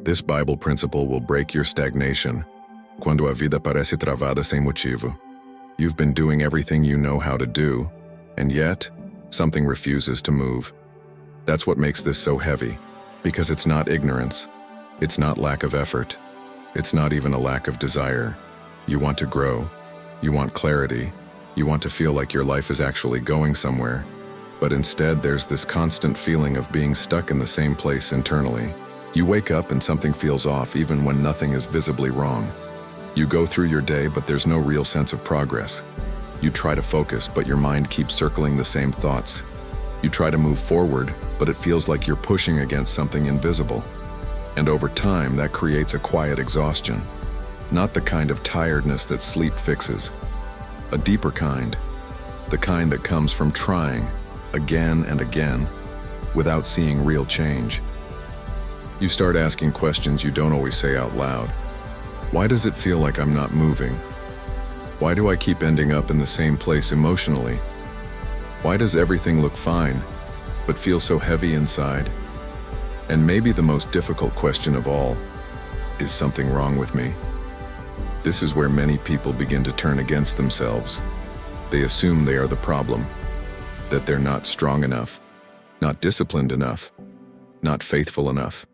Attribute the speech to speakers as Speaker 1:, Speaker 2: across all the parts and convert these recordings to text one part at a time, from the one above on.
Speaker 1: This Bible principle will break your stagnation quando a vida parece travada sem motivo. You've been doing everything you know how to do, and yet, something refuses to move. That's what makes this so heavy, because it's not ignorance. It's not lack of effort. It's not even a lack of desire. You want to grow. You want clarity. You want to feel like your life is actually going somewhere. But instead, there's this constant feeling of being stuck in the same place internally. You wake up and something feels off even when nothing is visibly wrong. You go through your day, but there's no real sense of progress. You try to focus, but your mind keeps circling the same thoughts. You try to move forward, but it feels like you're pushing against something invisible. And over time, that creates a quiet exhaustion. Not the kind of tiredness that sleep fixes. A deeper kind. The kind that comes from trying, again and again, without seeing real change. You start asking questions you don't always say out loud. Why does it feel like I'm not moving? Why do I keep ending up in the same place emotionally? Why does everything look fine, but feel so heavy inside? And maybe the most difficult question of all, is something wrong with me? This is where many people begin to turn against themselves. They assume they are the problem, that they're not strong enough, not disciplined enough, not faithful enough.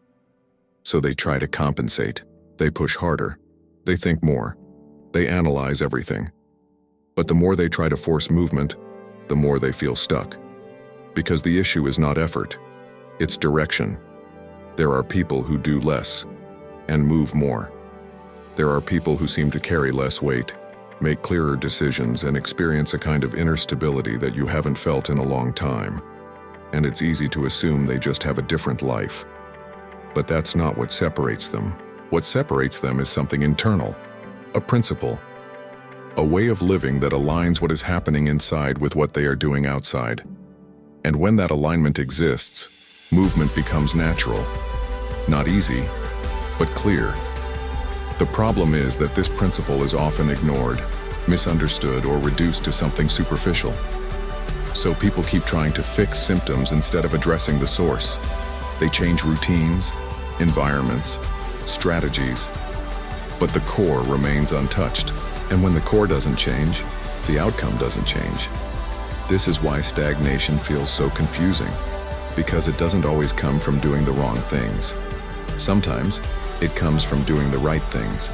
Speaker 1: So they try to compensate. They push harder. They think more. They analyze everything. But the more they try to force movement, the more they feel stuck. Because the issue is not effort, it's direction. There are people who do less and move more. There are people who seem to carry less weight, make clearer decisions, and experience a kind of inner stability that you haven't felt in a long time. And it's easy to assume they just have a different life. But that's not what separates them. What separates them is something internal, a principle, a way of living that aligns what is happening inside with what they are doing outside. And when that alignment exists, movement becomes natural. Not easy, but clear. The problem is that this principle is often ignored, misunderstood, or reduced to something superficial. So people keep trying to fix symptoms instead of addressing the source. They change routines, environments, strategies, but the core remains untouched. And when the core doesn't change, the outcome doesn't change. This is why stagnation feels so confusing, because it doesn't always come from doing the wrong things. Sometimes it comes from doing the right things,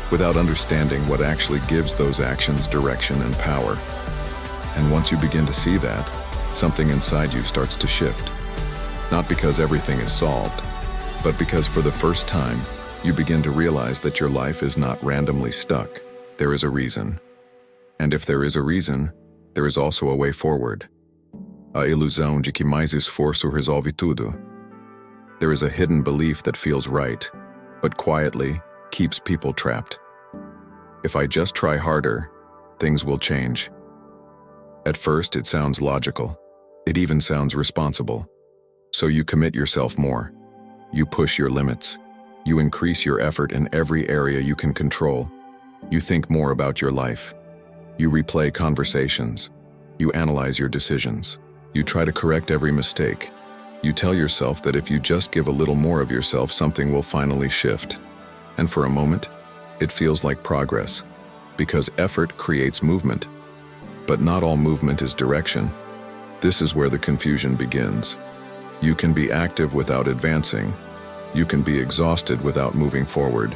Speaker 1: without understanding what actually gives those actions direction and power. And once you begin to see that, something inside you starts to shift. Not because everything is solved, but because for the first time, you begin to realize that your life is not randomly stuck. There is a reason. And if there is a reason, there is also a way forward. A ilusão de que mais esforço resolve tudo. There is a hidden belief that feels right, but quietly keeps people trapped. If I just try harder, things will change. At first, it sounds logical. It even sounds responsible. So you commit yourself more. You push your limits. You increase your effort in every area you can control. You think more about your life. You replay conversations. You analyze your decisions. You try to correct every mistake. You tell yourself that if you just give a little more of yourself, something will finally shift. And for a moment, it feels like progress, because effort creates movement. But not all movement is direction. This is where the confusion begins. You can be active without advancing. You can be exhausted without moving forward.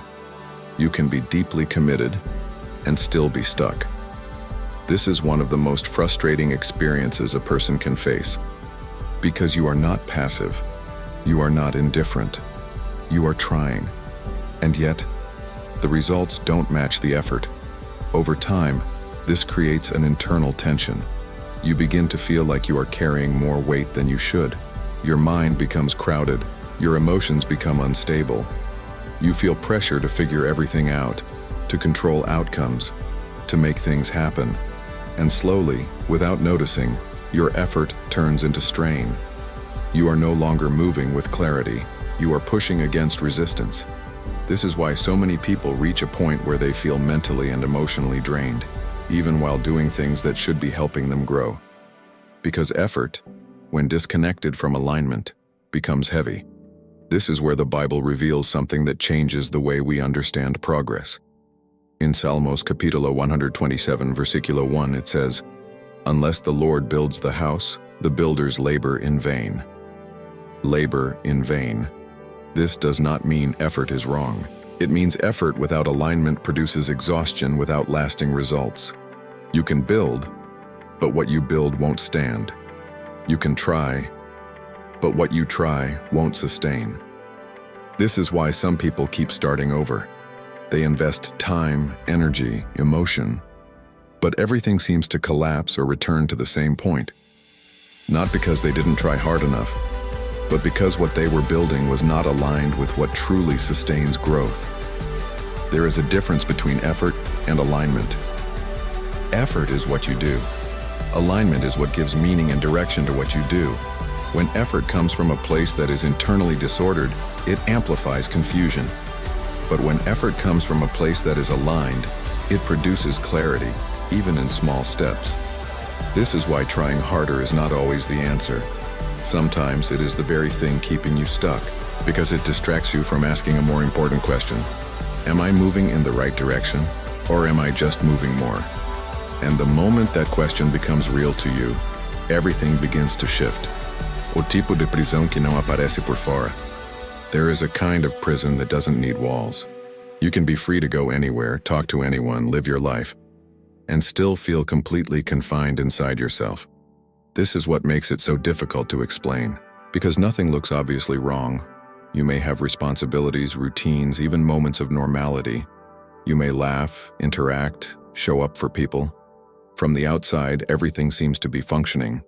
Speaker 1: You can be deeply committed and still be stuck. This is one of the most frustrating experiences a person can face. Because you are not passive. You are not indifferent. You are trying. And yet, the results don't match the effort. Over time, this creates an internal tension. You begin to feel like you are carrying more weight than you should. Your mind becomes crowded. Your emotions become unstable. You feel pressure to figure everything out, to control outcomes, to make things happen. And slowly, without noticing, your effort turns into strain. You are no longer moving with clarity. You are pushing against resistance. This is why so many people reach a point where they feel mentally and emotionally drained, even while doing things that should be helping them grow. Because effort, when disconnected from alignment, becomes heavy. This is where the Bible reveals something that changes the way we understand progress. In Salmos capítulo 127, versículo 1, it says, "Unless the Lord builds the house, the builders labor in vain." Labor in vain. This does not mean effort is wrong. It means effort without alignment produces exhaustion without lasting results. You can build, but what you build won't stand. You can try, but what you try won't sustain. This is why some people keep starting over. They invest time, energy, emotion, but everything seems to collapse or return to the same point. Not because they didn't try hard enough, but because what they were building was not aligned with what truly sustains growth. There is a difference between effort and alignment. Effort is what you do. Alignment is what gives meaning and direction to what you do. When effort comes from a place that is internally disordered, it amplifies confusion. But when effort comes from a place that is aligned, it produces clarity, even in small steps. This is why trying harder is not always the answer. Sometimes it is the very thing keeping you stuck, because it distracts you from asking a more important question. Am I moving in the right direction, or am I just moving more? And the moment that question becomes real to you, everything begins to shift. O tipo de prisão que não aparece por fora. There is a kind of prison that doesn't need walls. You can be free to go anywhere, talk to anyone, live your life, and still feel completely confined inside yourself. This is what makes it so difficult to explain, because nothing looks obviously wrong. You may have responsibilities, routines, even moments of normality. You may laugh, interact, show up for people. From the outside, everything seems to be functioning.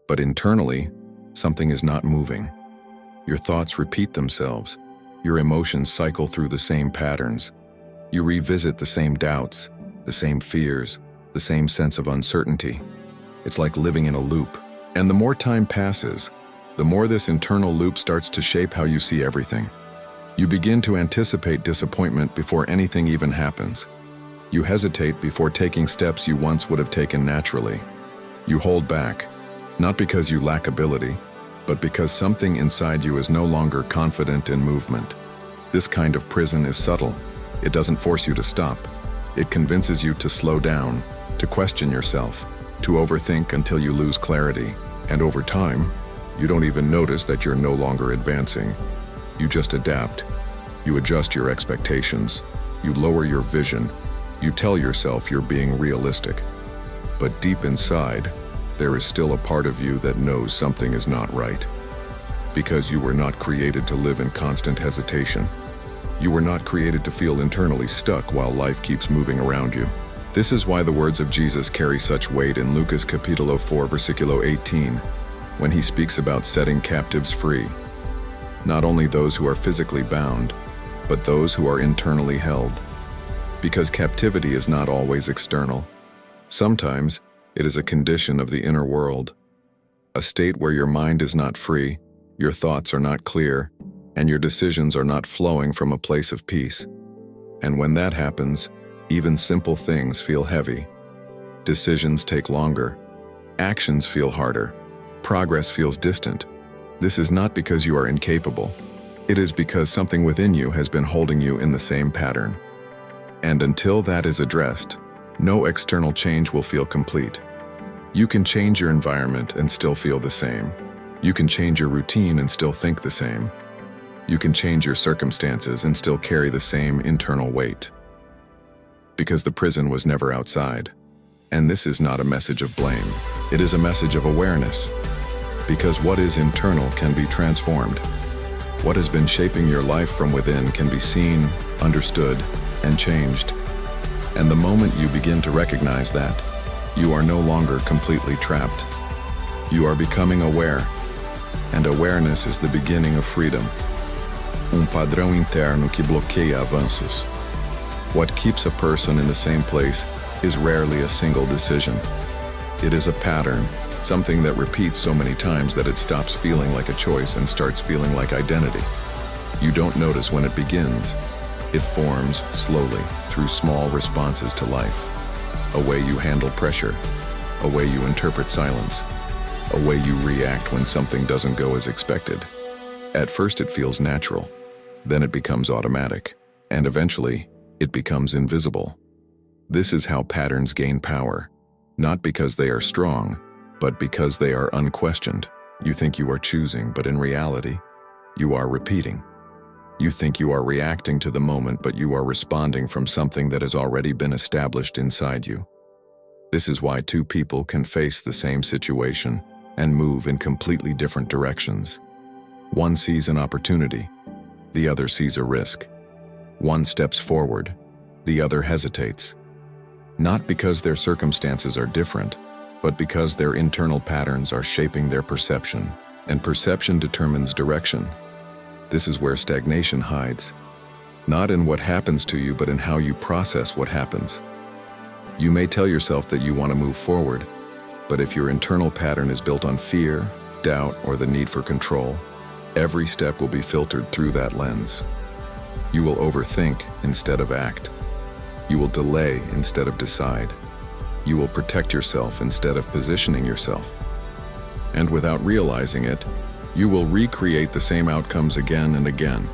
Speaker 1: But internally, something is not moving. Your thoughts repeat themselves. Your emotions cycle through the same patterns. You revisit the same doubts, the same fears, the same sense of uncertainty. It's like living in a loop. And the more time passes, the more this internal loop starts to shape how you see everything. You begin to anticipate disappointment before anything even happens. You hesitate before taking steps you once would have taken naturally. You hold back, not because you lack ability, but because something inside you is no longer confident in movement. This kind of prison is subtle. It doesn't force you to stop. It convinces you to slow down, to question yourself, to overthink until you lose clarity. And over time, you don't even notice that you're no longer advancing. You just adapt. You adjust your expectations. You lower your vision. You tell yourself you're being realistic. But deep inside, there is still a part of you that knows something is not right. Because you were not created to live in constant hesitation. You were not created to feel internally stuck while life keeps moving around you. This is why the words of Jesus carry such weight in Lucas capítulo 4, versículo 18, when he speaks about setting captives free. Not only those who are physically bound, but those who are internally held. Because captivity is not always external. Sometimes, it is a condition of the inner world, a state where your mind is not free, your thoughts are not clear, and your decisions are not flowing from a place of peace. And when that happens, even simple things feel heavy. Decisions take longer. Actions feel harder. Progress feels distant. This is not because you are incapable. It is because something within you has been holding you in the same pattern. And until that is addressed, no external change will feel complete. You can change your environment and still feel the same. You can change your routine and still think the same. You can change your circumstances and still carry the same internal weight. Because the prison was never outside. And this is not a message of blame. It is a message of awareness. Because what is internal can be transformed. What has been shaping your life from within can be seen, understood, and changed. And the moment you begin to recognize that, you are no longer completely trapped. You are becoming aware, and awareness is the beginning of freedom. Padrão interno que bloqueia avanços. What keeps a person in the same place is rarely a single decision. It is a pattern, something that repeats so many times that it stops feeling like a choice and starts feeling like identity. You don't notice when it begins. It forms slowly through small responses to life. A way you handle pressure, a way you interpret silence, a way you react when something doesn't go as expected. At first it feels natural, then it becomes automatic, and eventually it becomes invisible. This is how patterns gain power, not because they are strong, but because they are unquestioned. You think you are choosing, but in reality, you are repeating. You think you are reacting to the moment, but you are responding from something that has already been established inside you. This is why two people can face the same situation and move in completely different directions. One sees an opportunity, the other sees a risk. One steps forward, the other hesitates. Not because their circumstances are different, but because their internal patterns are shaping their perception, and perception determines direction. This is where stagnation hides. Not in what happens to you, but in how you process what happens. You may tell yourself that you want to move forward, but if your internal pattern is built on fear, doubt, or the need for control, every step will be filtered through that lens. You will overthink instead of act. You will delay instead of decide. You will protect yourself instead of positioning yourself. And without realizing it, you will recreate the same outcomes again and again.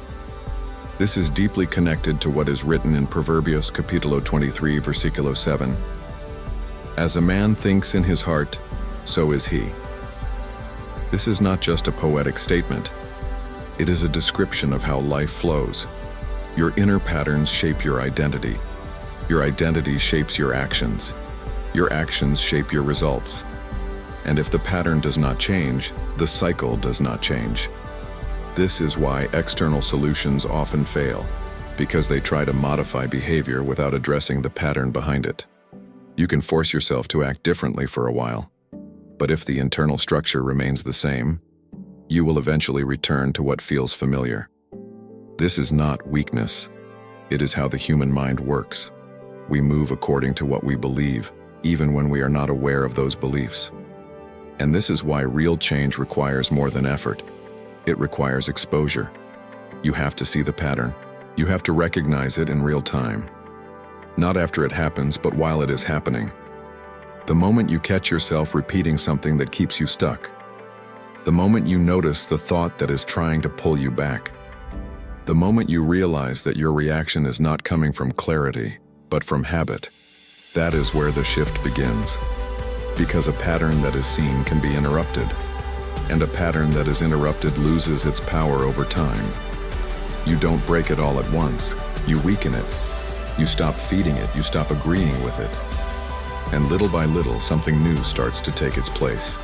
Speaker 1: This is deeply connected to what is written in Proverbios capítulo 23, versículo 7. As a man thinks in his heart, so is he. This is not just a poetic statement. It is a description of how life flows. Your inner patterns shape your identity. Your identity shapes your actions. Your actions shape your results. And if the pattern does not change, the cycle does not change. This is why external solutions often fail, because they try to modify behavior without addressing the pattern behind it. You can force yourself to act differently for a while, but if the internal structure remains the same, you will eventually return to what feels familiar. This is not weakness. It is how the human mind works. We move according to what we believe, even when we are not aware of those beliefs. And this is why real change requires more than effort. It requires exposure. You have to see the pattern. You have to recognize it in real time. Not after it happens, but while it is happening. The moment you catch yourself repeating something that keeps you stuck. The moment you notice the thought that is trying to pull you back. The moment you realize that your reaction is not coming from clarity, but from habit. That is where the shift begins. Because a pattern that is seen can be interrupted, and a pattern that is interrupted loses its power over time. You don't break it all at once, you weaken it. You stop feeding it, you stop agreeing with it. And little by little, something new starts to take its place.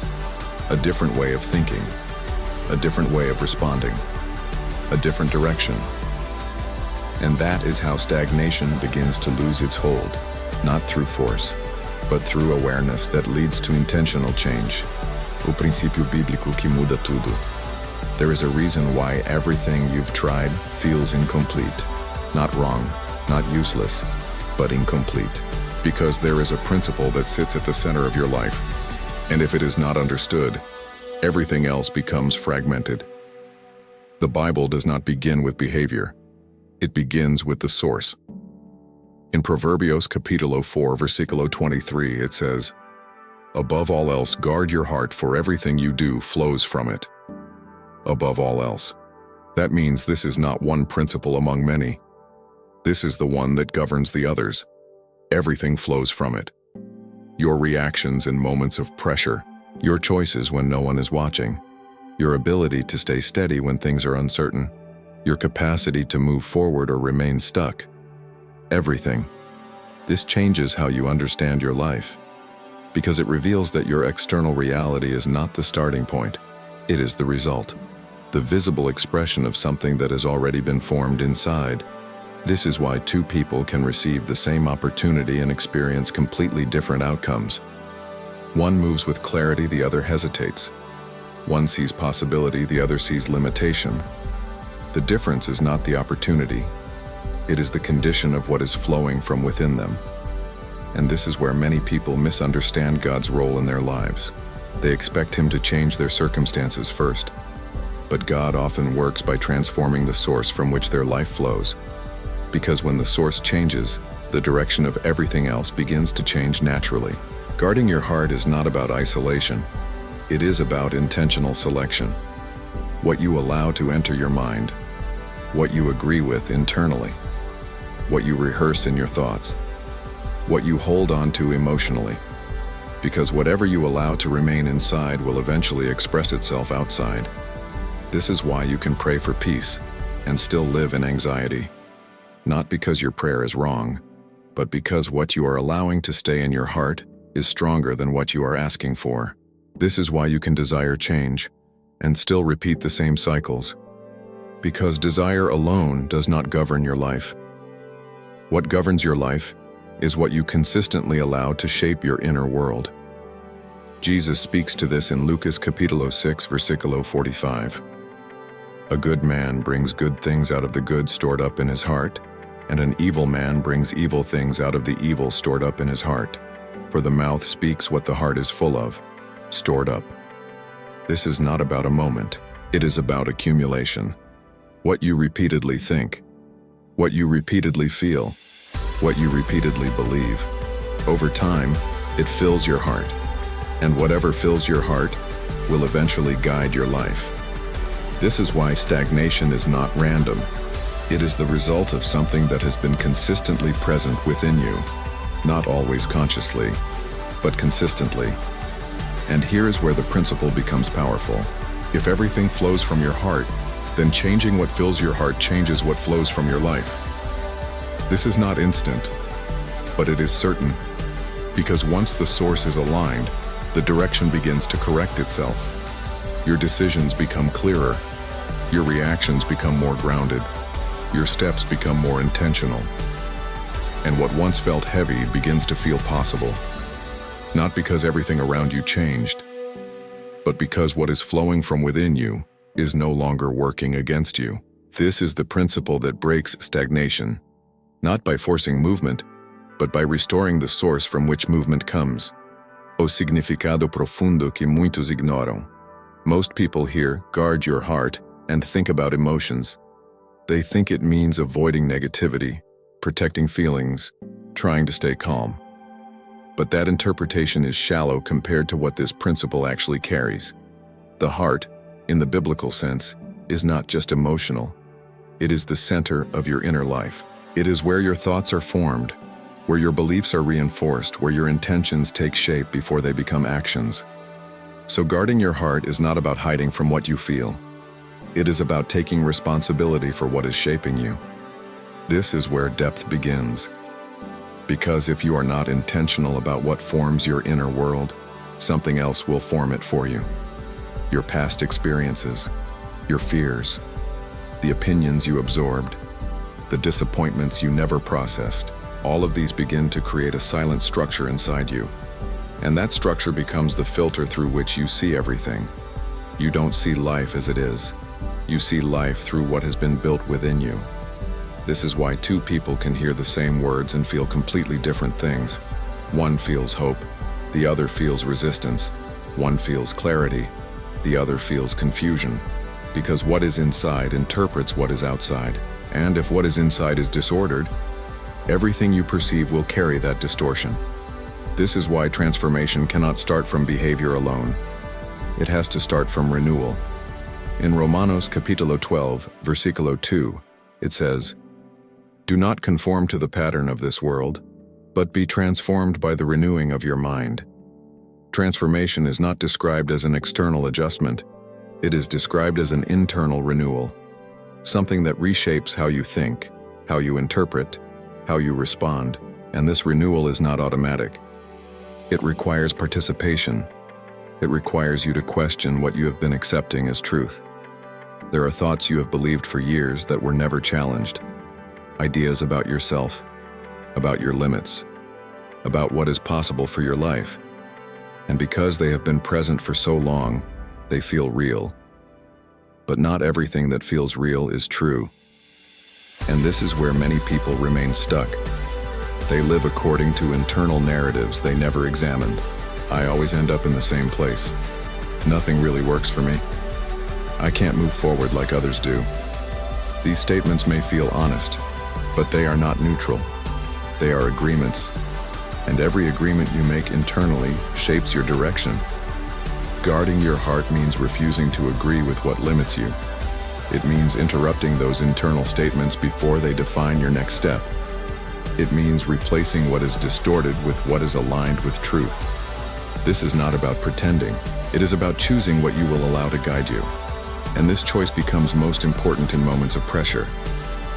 Speaker 1: A different way of thinking, a different way of responding, a different direction. And that is how stagnation begins to lose its hold, not through force, but through awareness that leads to intentional change. O princípio bíblico que muda tudo. There is a reason why everything you've tried feels incomplete. Not wrong, not useless, but incomplete. Because there is a principle that sits at the center of your life. And if it is not understood, everything else becomes fragmented. The Bible does not begin with behavior. It begins with the source. In Proverbios capítulo 4, versículo 23, it says, "Above all else, guard your heart, for everything you do flows from it." Above all else. That means this is not one principle among many. This is the one that governs the others. Everything flows from it. Your reactions in moments of pressure, your choices when no one is watching, your ability to stay steady when things are uncertain, your capacity to move forward or remain stuck. Everything. This changes how you understand your life, because it reveals that your external reality is not the starting point. It is the result, the visible expression of something that has already been formed inside. This is why two people can receive the same opportunity and experience completely different outcomes. One moves with clarity, the other hesitates. One sees possibility, the other sees limitation. The difference is not the opportunity. It is the condition of what is flowing from within them. And this is where many people misunderstand God's role in their lives. They expect Him to change their circumstances first. But God often works by transforming the source from which their life flows. Because when the source changes, the direction of everything else begins to change naturally. Guarding your heart is not about isolation. It is about intentional selection. what you allow to enter your mind, what you agree with internally, what you rehearse in your thoughts, what you hold on to emotionally. Because whatever you allow to remain inside will eventually express itself outside. This is why you can pray for peace and still live in anxiety. Not because your prayer is wrong, but because what you are allowing to stay in your heart is stronger than what you are asking for. This is why you can desire change and still repeat the same cycles. Because desire alone does not govern your life. What governs your life is what you consistently allow to shape your inner world. Jesus speaks to this in Lucas capítulo 6, versículo 45. A good man brings good things out of the good stored up in his heart, and an evil man brings evil things out of the evil stored up in his heart. For the mouth speaks what the heart is full of, stored up. This is not about a moment, it is about accumulation. What you repeatedly think, what you repeatedly feel, what you repeatedly believe. Over time, it fills your heart, and whatever fills your heart will eventually guide your life. This is why stagnation is not random. It is the result of something that has been consistently present within you, not always consciously, but consistently. And here is where the principle becomes powerful. If everything flows from your heart, then changing what fills your heart changes what flows from your life. This is not instant, but it is certain, because once the source is aligned, the direction begins to correct itself. Your decisions become clearer, your reactions become more grounded, your steps become more intentional, and what once felt heavy begins to feel possible. Not because everything around you changed, but because what is flowing from within you is no longer working against you. This is the principle that breaks stagnation, not by forcing movement, but by restoring the source from which movement comes. O significado profundo que muitos ignoram. Most people here guard your heart and think about emotions. They think it means avoiding negativity, protecting feelings, trying to stay calm. But that interpretation is shallow compared to what this principle actually carries. The heart, in the biblical sense, is not just emotional. It is the center of your inner life. It is where your thoughts are formed, where your beliefs are reinforced, where your intentions take shape before they become actions. So guarding your heart is not about hiding from what you feel. It is about taking responsibility for what is shaping you. This is where depth begins. Because if you are not intentional about what forms your inner world, something else will form it for you. Your past experiences, your fears, the opinions you absorbed, the disappointments you never processed, all of these begin to create a silent structure inside you. And that structure becomes the filter through which you see everything. You don't see life as it is. You see life through what has been built within you. This is why two people can hear the same words and feel completely different things. One feels hope, the other feels resistance. One feels clarity, the other feels confusion. Because what is inside interprets what is outside. And if what is inside is disordered, everything you perceive will carry that distortion. This is why transformation cannot start from behavior alone. It has to start from renewal. In Romanos capítulo 12, versículo 2, it says, "Do not conform to the pattern of this world, but be transformed by the renewing of your mind." Transformation is not described as an external adjustment. It is described as an internal renewal, something that reshapes how you think, how you interpret, how you respond, and this renewal is not automatic. It requires participation. It requires you to question what you have been accepting as truth. There are thoughts you have believed for years that were never challenged. Ideas about yourself, about your limits, about what is possible for your life. And because they have been present for so long, they feel real. But not everything that feels real is true. And this is where many people remain stuck. They live according to internal narratives they never examined. I always end up in the same place. Nothing really works for me. I can't move forward like others do. These statements may feel honest, but they are not neutral. They are agreements, and every agreement you make internally shapes your direction. Guarding your heart means refusing to agree with what limits you. It means interrupting those internal statements before they define your next step. It means replacing what is distorted with what is aligned with truth. This is not about pretending. It is about choosing what you will allow to guide you. And this choice becomes most important in moments of pressure.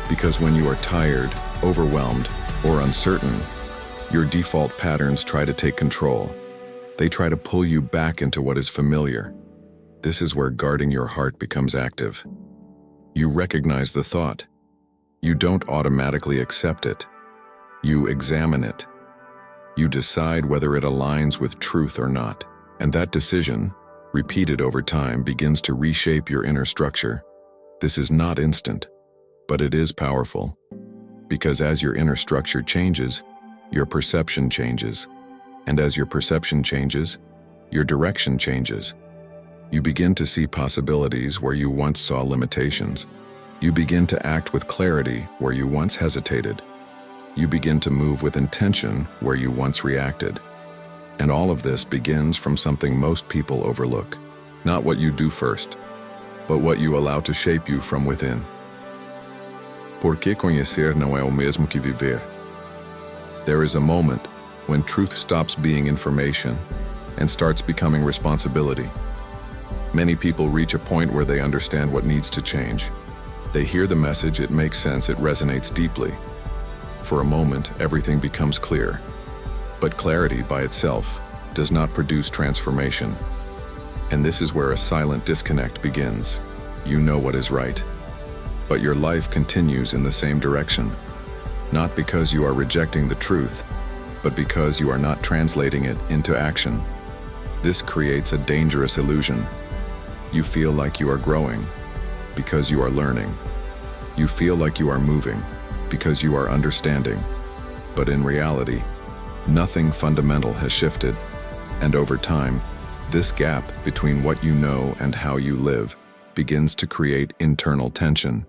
Speaker 1: Because when you are tired, overwhelmed, or uncertain, your default patterns try to take control. They try to pull you back into what is familiar. This is where guarding your heart becomes active. You recognize the thought. You don't automatically accept it. You examine it. You decide whether it aligns with truth or not. And that decision, repeated over time, begins to reshape your inner structure. This is not instant, but it is powerful. Because as your inner structure changes, your perception changes. And as your perception changes, your direction changes. You begin to see possibilities where you once saw limitations. You begin to act with clarity where you once hesitated. You begin to move with intention where you once reacted. And all of this begins from something most people overlook. Not what you do first, but what you allow to shape you from within. Por que conhecer não é o mesmo que viver? There is a moment when truth stops being information and starts becoming responsibility. Many people reach a point where they understand what needs to change. They hear the message, it makes sense, it resonates deeply. For a moment, everything becomes clear. But clarity by itself does not produce transformation. And this is where a silent disconnect begins. You know what is right, but your life continues in the same direction. Not because you are rejecting the truth, but because you are not translating it into action. This creates a dangerous illusion. You feel like you are growing because you are learning. You feel like you are moving because you are understanding. But in reality, nothing fundamental has shifted. And over time, this gap between what you know and how you live begins to create internal tension.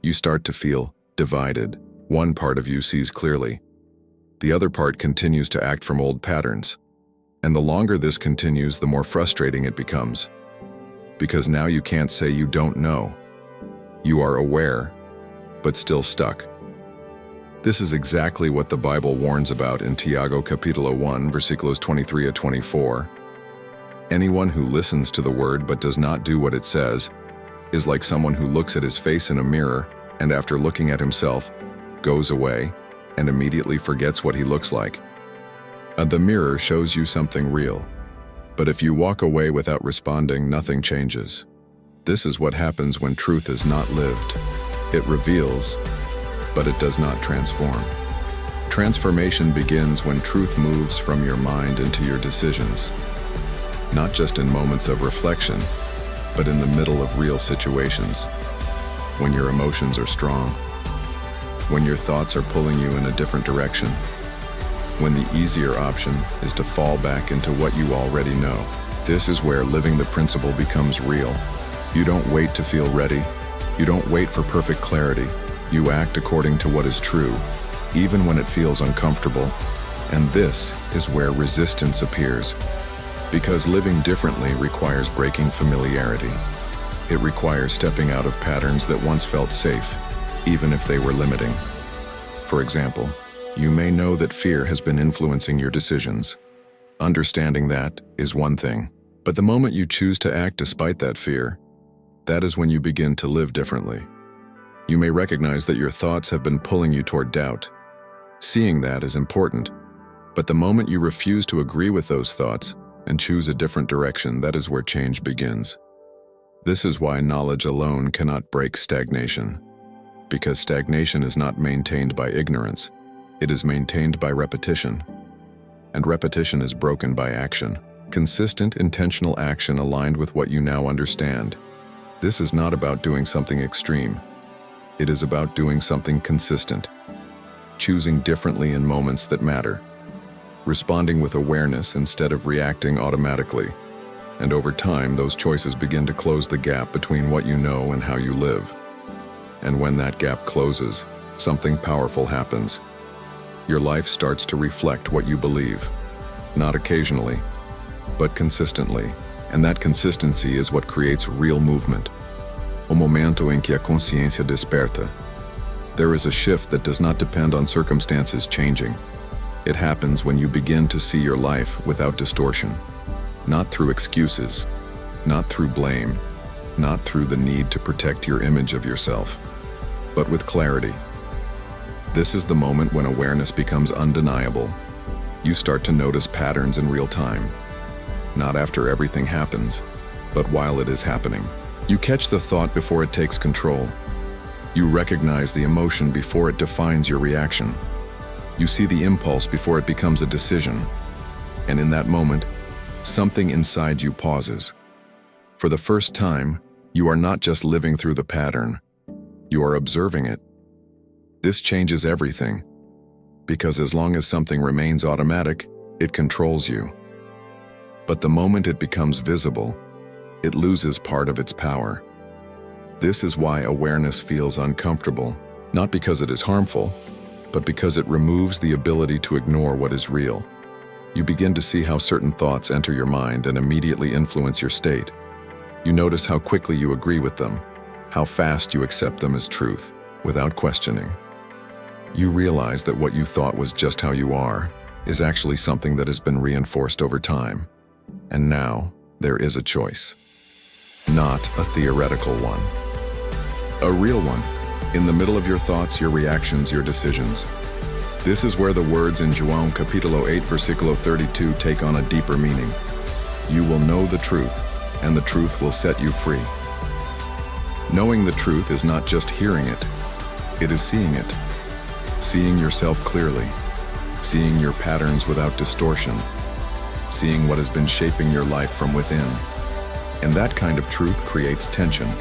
Speaker 1: You start to feel divided. One part of you sees clearly. The other part continues to act from old patterns. And the longer this continues, the more frustrating it becomes. Because now you can't say you don't know. You are aware, but still stuck. This is exactly what the Bible warns about in Tiago capítulo 1, versículos 23 a 24. Anyone who listens to the word but does not do what it says is like someone who looks at his face in a mirror and after looking at himself, goes away and immediately forgets what he looks like. The mirror shows you something real, but if you walk away without responding, nothing changes. This is what happens when truth is not lived. It reveals, but it does not transform. Transformation begins when truth moves from your mind into your decisions, not just in moments of reflection, but in the middle of real situations, when your emotions are strong, when your thoughts are pulling you in a different direction, when the easier option is to fall back into what you already know. This is where living the principle becomes real. You don't wait to feel ready. You don't wait for perfect clarity. You act according to what is true, even when it feels uncomfortable. And this is where resistance appears. Because living differently requires breaking familiarity. It requires stepping out of patterns that once felt safe, even if they were limiting. For example, you may know that fear has been influencing your decisions. Understanding that is one thing, but the moment you choose to act despite that fear, that is when you begin to live differently. You may recognize that your thoughts have been pulling you toward doubt. Seeing that is important, but the moment you refuse to agree with those thoughts and choose a different direction, that is where change begins. This is why knowledge alone cannot break stagnation. Because stagnation is not maintained by ignorance, it is maintained by repetition. And repetition is broken by action. Consistent, intentional action aligned with what you now understand. This is not about doing something extreme. It is about doing something consistent. Choosing differently in moments that matter. Responding with awareness instead of reacting automatically. And over time, those choices begin to close the gap between what you know and how you live. And when that gap closes, something powerful happens. Your life starts to reflect what you believe, not occasionally, but consistently. And that consistency is what creates real movement. O momento em que a consciência desperta. There is a shift that does not depend on circumstances changing. It happens when you begin to see your life without distortion. Not through excuses, not through blame, not through the need to protect your image of yourself, but with clarity. This is the moment when awareness becomes undeniable. You start to notice patterns in real time. Not after everything happens, but while it is happening. You catch the thought before it takes control. You recognize the emotion before it defines your reaction. You see the impulse before it becomes a decision. And in that moment, something inside you pauses. For the first time, you are not just living through the pattern. You are observing it. This changes everything, because as long as something remains automatic, it controls you. But the moment it becomes visible, it loses part of its power. This is why awareness feels uncomfortable, not because it is harmful, but because it removes the ability to ignore what is real. You begin to see how certain thoughts enter your mind and immediately influence your state. You notice how quickly you agree with them, how fast you accept them as truth, without questioning. You realize that what you thought was just how you are is actually something that has been reinforced over time. And now, there is a choice. Not a theoretical one. A real one. In the middle of your thoughts, your reactions, your decisions. This is where the words in João capítulo 8 versículo 32 take on a deeper meaning. You will know the truth, and the truth will set you free. Knowing the truth is not just hearing it, it is seeing it. Seeing yourself clearly, seeing your patterns without distortion, seeing what has been shaping your life from within. And that kind of truth creates tension,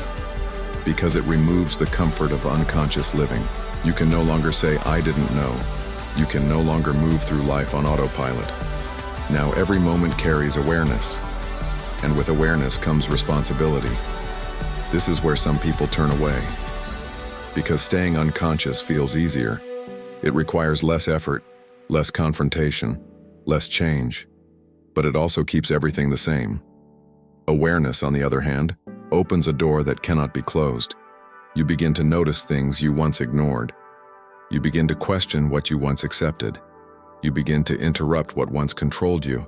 Speaker 1: because it removes the comfort of unconscious living. You can no longer say, I didn't know. You can no longer move through life on autopilot. Now every moment carries awareness, and with awareness comes responsibility. This is where some people turn away, because staying unconscious feels easier. It requires less effort, less confrontation, less change, but it also keeps everything the same. Awareness, on the other hand, opens a door that cannot be closed. You begin to notice things you once ignored. You begin to question what you once accepted. You begin to interrupt what once controlled you.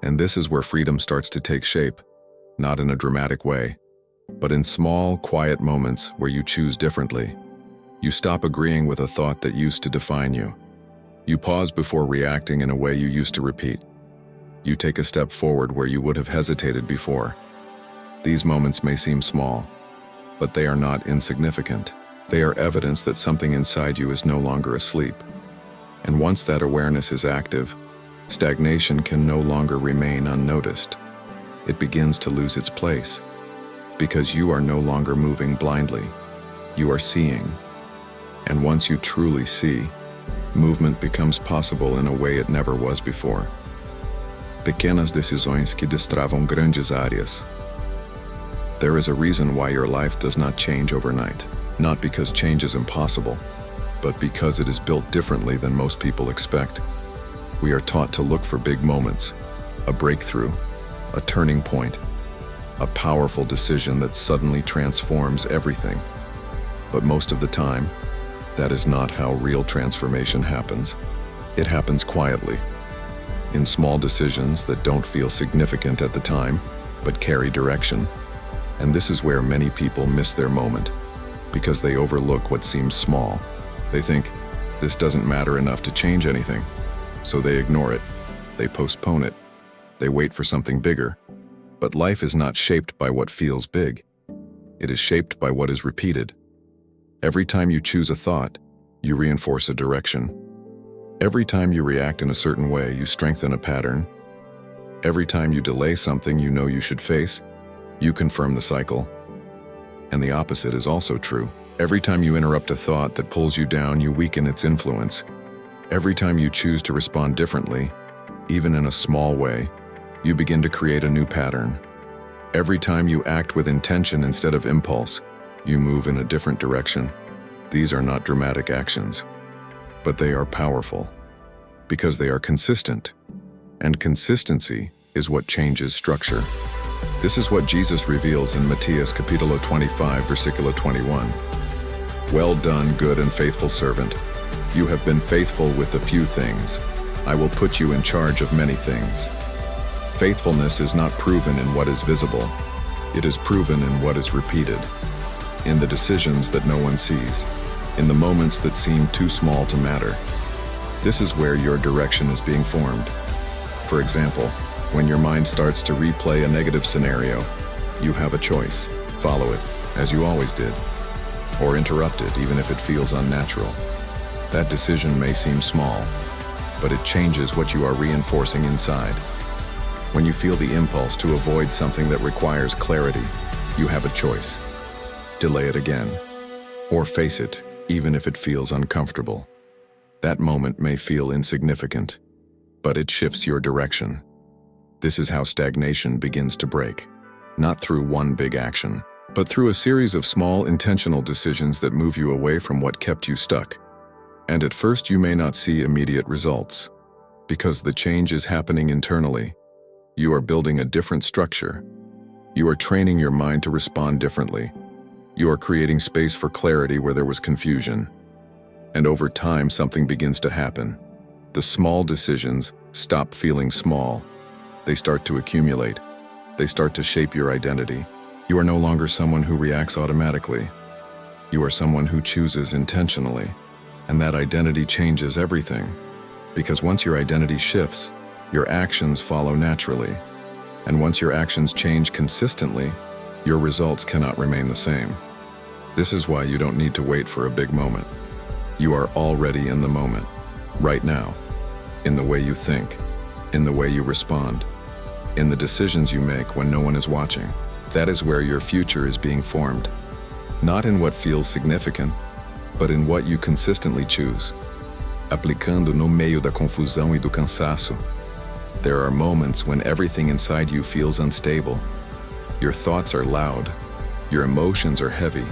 Speaker 1: And this is where freedom starts to take shape, not in a dramatic way, but in small, quiet moments where you choose differently. You stop agreeing with a thought that used to define you. You pause before reacting in a way you used to repeat. You take a step forward where you would have hesitated before. These moments may seem small, but they are not insignificant. They are evidence that something inside you is no longer asleep. And once that awareness is active, stagnation can no longer remain unnoticed. It begins to lose its place, because you are no longer moving blindly. You are seeing. And once you truly see, movement becomes possible in a way it never was before. Pequenas decisões que destravam grandes áreas. There is a reason why your life does not change overnight, not because change is impossible, but because it is built differently than most people expect. We are taught to look for big moments, a breakthrough, a turning point, a powerful decision that suddenly transforms everything. But most of the time, that is not how real transformation happens. It happens quietly, in small decisions that don't feel significant at the time, but carry direction. And this is where many people miss their moment, because they overlook what seems small. They think, this doesn't matter enough to change anything. So they ignore it, they postpone it, they wait for something bigger. But life is not shaped by what feels big. It is shaped by what is repeated. Every time you choose a thought, you reinforce a direction. Every time you react in a certain way, you strengthen a pattern. Every time you delay something you know you should face, you confirm the cycle. And the opposite is also true. Every time you interrupt a thought that pulls you down, you weaken its influence. Every time you choose to respond differently, even in a small way, you begin to create a new pattern. Every time you act with intention instead of impulse, you move in a different direction. These are not dramatic actions, but they are powerful, because they are consistent, and consistency is what changes structure. This is what Jesus reveals in Matthias capítulo 25, versículo 21. Well done, good and faithful servant. You have been faithful with a few things. I will put you in charge of many things. Faithfulness is not proven in what is visible. It is proven in what is repeated, in the decisions that no one sees, in the moments that seem too small to matter. This is where your direction is being formed. For example, when your mind starts to replay a negative scenario, you have a choice. Follow it, as you always did, or interrupt it even if it feels unnatural. That decision may seem small, but it changes what you are reinforcing inside. When you feel the impulse to avoid something that requires clarity, you have a choice. Delay it again, or face it, even if it feels uncomfortable. That moment may feel insignificant, but it shifts your direction. This is how stagnation begins to break, not through one big action, but through a series of small intentional decisions that move you away from what kept you stuck. And at first you may not see immediate results, because the change is happening internally. You are building a different structure. You are training your mind to respond differently. You are creating space for clarity where there was confusion. And over time, something begins to happen. The small decisions stop feeling small. They start to accumulate. They start to shape your identity. You are no longer someone who reacts automatically. You are someone who chooses intentionally. And that identity changes everything. Because once your identity shifts, your actions follow naturally. And once your actions change consistently, your results cannot remain the same. This is why you don't need to wait for a big moment. You are already in the moment, right now, in the way you think, in the way you respond, in the decisions you make when no one is watching. That is where your future is being formed. Not in what feels significant, but in what you consistently choose. Aplicando no meio da confusão e do cansaço. There are moments when everything inside you feels unstable. Your thoughts are loud. Your emotions are heavy.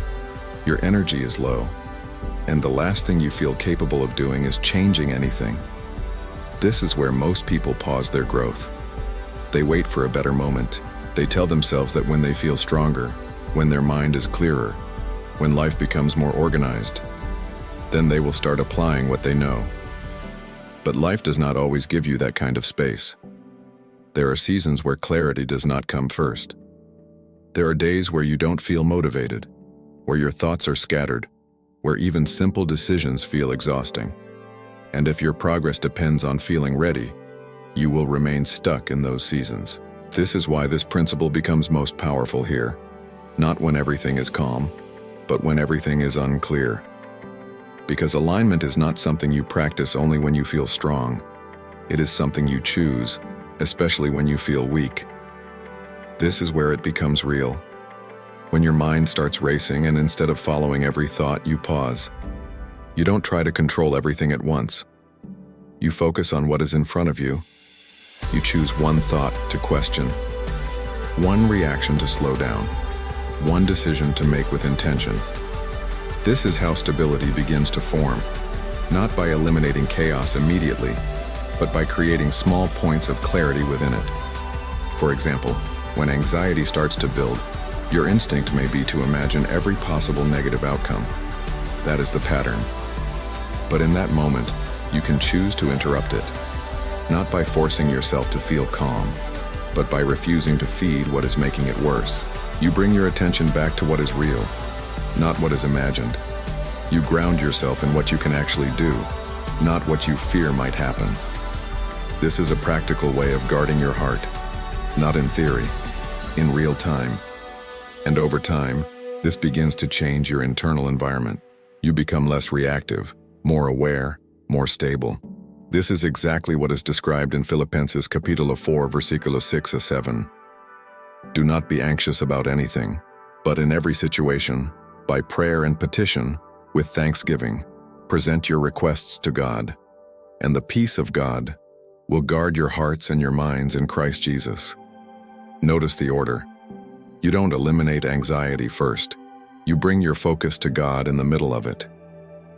Speaker 1: Your energy is low. And the last thing you feel capable of doing is changing anything. This is where most people pause their growth. They wait for a better moment. They tell themselves that when they feel stronger, when their mind is clearer, when life becomes more organized, then they will start applying what they know. But life does not always give you that kind of space. There are seasons where clarity does not come first. There are days where you don't feel motivated, where your thoughts are scattered, where even simple decisions feel exhausting. And if your progress depends on feeling ready, you will remain stuck in those seasons. This is why this principle becomes most powerful here. Not when everything is calm, but when everything is unclear. Because alignment is not something you practice only when you feel strong. It is something you choose, especially when you feel weak. This is where it becomes real. When your mind starts racing and instead of following every thought, you pause. You don't try to control everything at once. You focus on what is in front of you. You choose one thought to question, one reaction to slow down, one decision to make with intention. This is how stability begins to form, not by eliminating chaos immediately, but by creating small points of clarity within it. For example, when anxiety starts to build, your instinct may be to imagine every possible negative outcome. That is the pattern. But in that moment, you can choose to interrupt it, not by forcing yourself to feel calm, but by refusing to feed what is making it worse. You bring your attention back to what is real, not what is imagined. You ground yourself in what you can actually do, not what you fear might happen. This is a practical way of guarding your heart, not in theory, in real time. And over time, this begins to change your internal environment. You become less reactive, more aware, more stable. This is exactly what is described in Filipenses capítulo 4, versículo 6-7. Do not be anxious about anything, but in every situation, by prayer and petition, with thanksgiving, present your requests to God, and the peace of God will guard your hearts and your minds in Christ Jesus. Notice the order. You don't eliminate anxiety first. You bring your focus to God in the middle of it.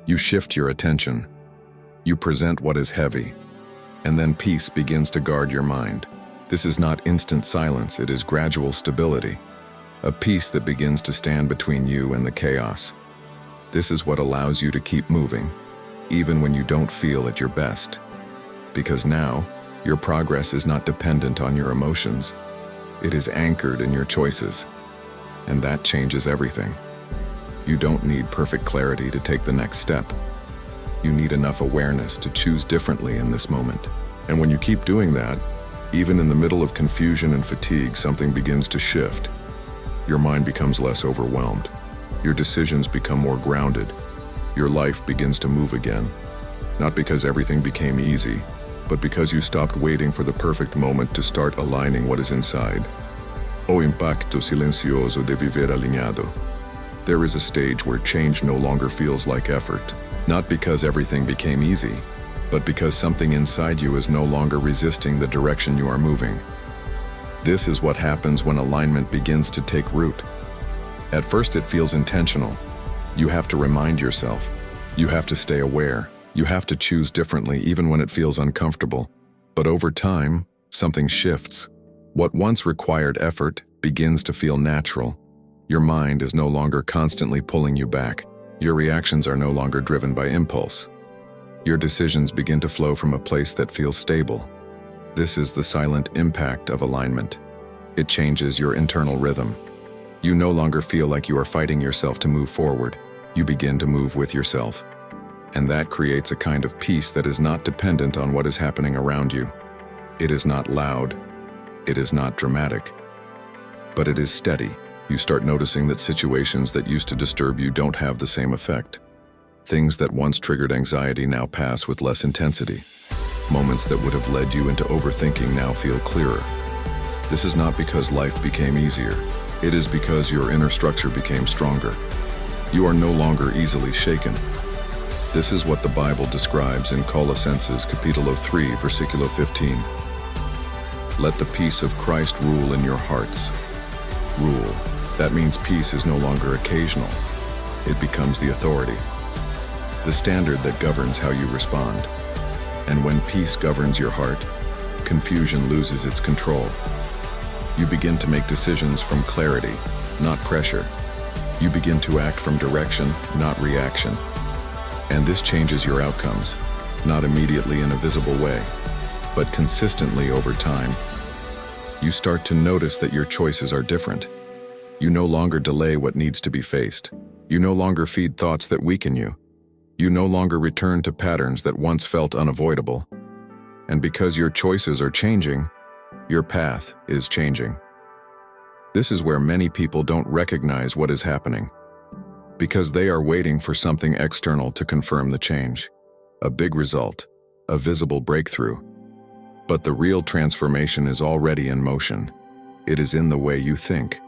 Speaker 1: You shift your attention. You present what is heavy, and then peace begins to guard your mind. This is not instant silence, it is gradual stability, a peace that begins to stand between you and the chaos. This is what allows you to keep moving, even when you don't feel at your best. Because now, your progress is not dependent on your emotions. It is anchored in your choices. And that changes everything. You don't need perfect clarity to take the next step. You need enough awareness to choose differently in this moment. And when you keep doing that, even in the middle of confusion and fatigue, something begins to shift. Your mind becomes less overwhelmed. Your decisions become more grounded. Your life begins to move again. Not because everything became easy, but because you stopped waiting for the perfect moment to start aligning what is inside. O impacto silencioso de viver alinhado. There is a stage where change no longer feels like effort. Not because everything became easy, but because something inside you is no longer resisting the direction you are moving. This is what happens when alignment begins to take root. At first it feels intentional. You have to remind yourself. You have to stay aware. You have to choose differently even when it feels uncomfortable. But over time, something shifts. What once required effort begins to feel natural. Your mind is no longer constantly pulling you back. Your reactions are no longer driven by impulse. Your decisions begin to flow from a place that feels stable. This is the silent impact of alignment. It changes your internal rhythm. You no longer feel like you are fighting yourself to move forward. You begin to move with yourself. And that creates a kind of peace that is not dependent on what is happening around you. It is not loud. It is not dramatic. But it is steady. You start noticing that situations that used to disturb you don't have the same effect. Things that once triggered anxiety now pass with less intensity. Moments that would have led you into overthinking now feel clearer. This is not because life became easier. It is because your inner structure became stronger. You are no longer easily shaken. This is what the Bible describes in Colossenses capítulo 3, versículo 15. Let the peace of Christ rule in your hearts. Rule. That means peace is no longer occasional. It becomes the authority, the standard that governs how you respond. And when peace governs your heart, confusion loses its control. You begin to make decisions from clarity, not pressure. You begin to act from direction, not reaction. And this changes your outcomes, not immediately in a visible way, but consistently over time. You start to notice that your choices are different. You no longer delay what needs to be faced. You no longer feed thoughts that weaken you. You no longer return to patterns that once felt unavoidable. And because your choices are changing, your path is changing. This is where many people don't recognize what is happening, because they are waiting for something external to confirm the change. A big result, a visible breakthrough. But the real transformation is already in motion. It is in the way you think,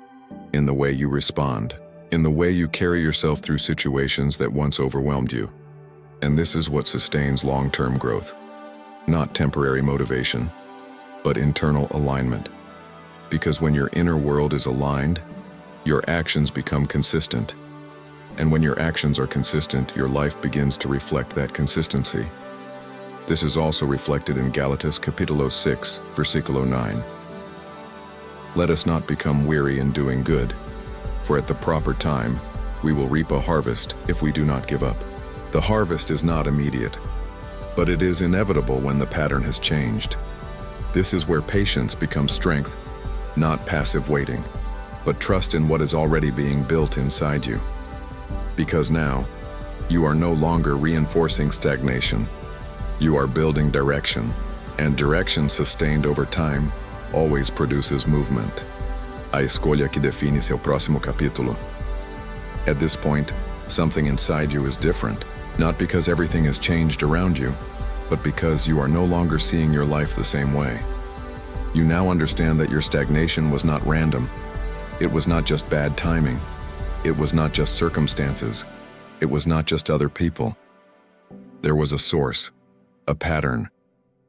Speaker 1: in the way you respond, in the way you carry yourself through situations that once overwhelmed you. And this is what sustains long-term growth. Not temporary motivation, but internal alignment. Because when your inner world is aligned, your actions become consistent. And when your actions are consistent, your life begins to reflect that consistency. This is also reflected in Gálatas capítulo 6, versículo 9. Let us not become weary in doing good, for at the proper time we will reap a harvest if we do not give up. The harvest is not immediate, but it is inevitable when the pattern has changed. This is where patience becomes strength, not passive waiting, but trust in what is already being built inside you. Because now, you are no longer reinforcing stagnation. You are building direction, and direction sustained over time always produces movement. A escolha que define seu próximo capítulo. At this point, something inside you is different, not because everything has changed around you, but because you are no longer seeing your life the same way. You now understand that your stagnation was not random. It was not just bad timing. It was not just circumstances. It was not just other people. There was a source, a pattern,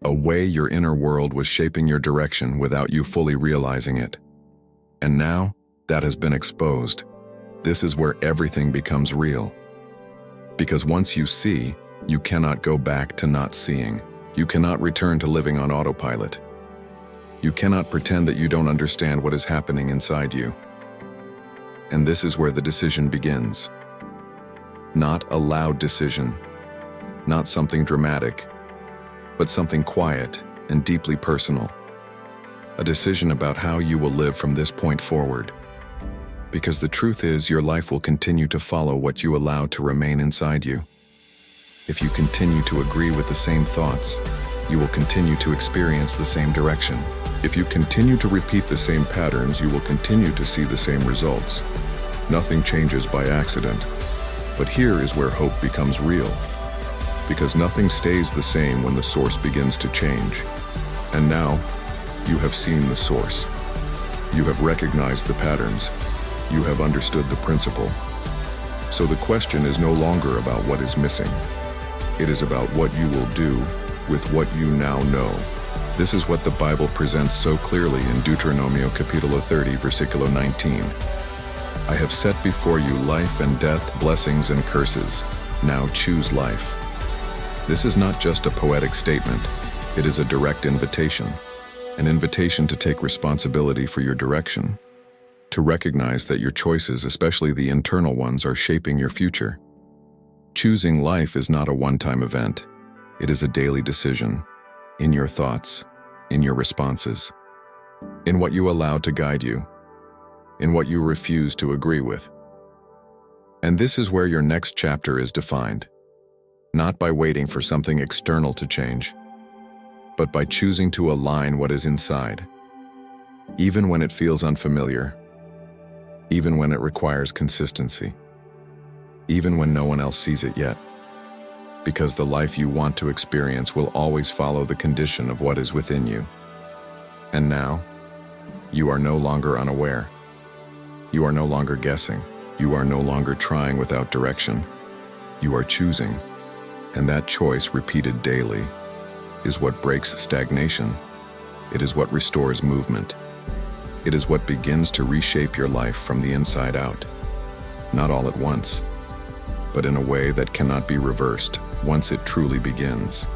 Speaker 1: a way your inner world was shaping your direction without you fully realizing it. And now, that has been exposed. This is where everything becomes real. Because once you see, you cannot go back to not seeing. You cannot return to living on autopilot. You cannot pretend that you don't understand what is happening inside you. And this is where the decision begins. Not a loud decision, not something dramatic, but something quiet and deeply personal. A decision about how you will live from this point forward. Because the truth is, your life will continue to follow what you allow to remain inside you. If you continue to agree with the same thoughts, you will continue to experience the same direction. If you continue to repeat the same patterns, you will continue to see the same results. Nothing changes by accident. But here is where hope becomes real. Because nothing stays the same when the source begins to change. And now, you have seen the source. You have recognized the patterns. You have understood the principle. So the question is no longer about what is missing. It is about what you will do with what you now know. This is what the Bible presents so clearly in Deuteronomio capítulo 30, versículo 19. I have set before you life and death, blessings and curses. Now choose life. This is not just a poetic statement. It is a direct invitation. An invitation to take responsibility for your direction. To recognize that your choices, especially the internal ones, are shaping your future. Choosing life is not a one-time event. It is a daily decision. In your thoughts, in your responses, in what you allow to guide you, in what you refuse to agree with. And this is where your next chapter is defined. Not by waiting for something external to change, but by choosing to align what is inside. Even when it feels unfamiliar, even when it requires consistency, even when no one else sees it yet. Because the life you want to experience will always follow the condition of what is within you. And now, you are no longer unaware. You are no longer guessing. You are no longer trying without direction. You are choosing, and that choice, repeated daily, is what breaks stagnation. It is what restores movement. It is what begins to reshape your life from the inside out. Not all at once, but in a way that cannot be reversed once it truly begins.